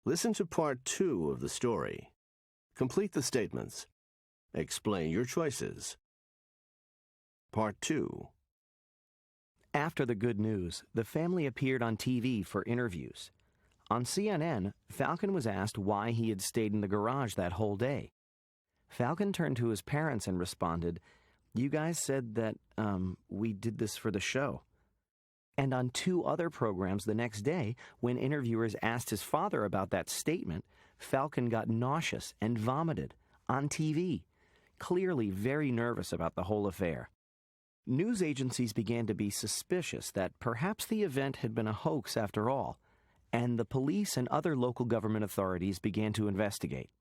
Listen to part 2 of the story. Complete the statements. Explain your choices. Part 2. After the good news, the family appeared on TV for interviews. On CNN, Falcon was asked why he had stayed in the garage that whole day. Falcon turned to his parents and responded, "You guys said that, we did this for the show." And on 2 other programs the next day, when interviewers asked his father about that statement, Falcon got nauseous and vomited on TV, clearly very nervous about the whole affair. News agencies began to be suspicious that perhaps the event had been a hoax after all, and the police and other local government authorities began to investigate.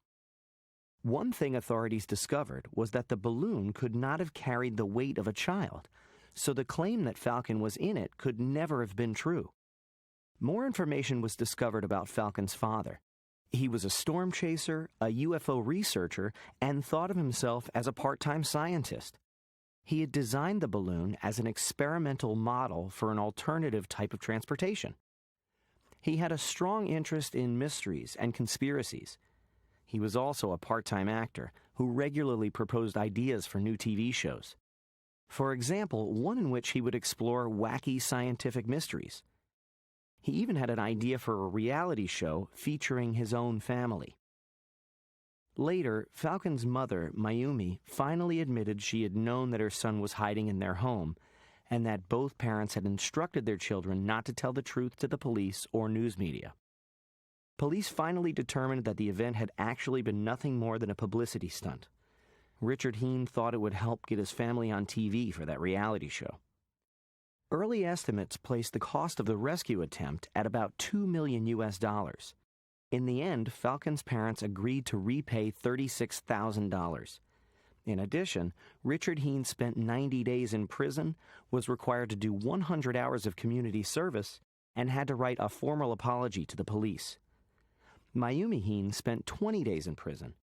One thing authorities discovered was that the balloon could not have carried the weight of a child, so the claim that Falcon was in it could never have been true. More information was discovered about Falcon's father. He was a storm chaser, a UFO researcher, and thought of himself as a part-time scientist. He had designed the balloon as an experimental model for an alternative type of transportation. He had a strong interest in mysteries and conspiracies. He was also a part-time actor who regularly proposed ideas for new TV shows. For example, one in which he would explore wacky scientific mysteries. He even had an idea for a reality show featuring his own family. Later, Falcon's mother, Mayumi, finally admitted she had known that her son was hiding in their home, and that both parents had instructed their children not to tell the truth to the police or news media. Police finally determined that the event had actually been nothing more than a publicity stunt. Richard Heen thought it would help get his family on TV for that reality show. Early estimates placed the cost of the rescue attempt at about $2 million. In the end, Falcon's parents agreed to repay $36,000. In addition, Richard Heen spent 90 days in prison, was required to do 100 hours of community service, and had to write a formal apology to the police. Mayumi Heen spent 20 days in prison.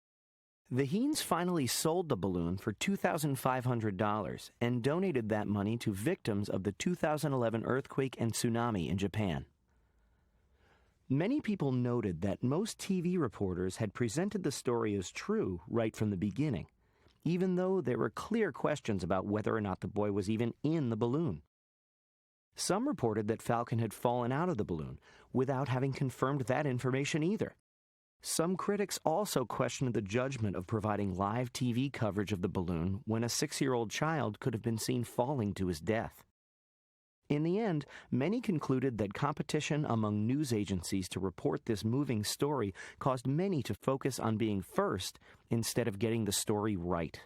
The Heens finally sold the balloon for $2,500 and donated that money to victims of the 2011 earthquake and tsunami in Japan. Many people noted that most TV reporters had presented the story as true right from the beginning, even though there were clear questions about whether or not the boy was even in the balloon. Some reported that Falcon had fallen out of the balloon without having confirmed that information either. Some critics also questioned the judgment of providing live TV coverage of the balloon when a 6-year-old child could have been seen falling to his death. In the end, many concluded that competition among news agencies to report this moving story caused many to focus on being first instead of getting the story right.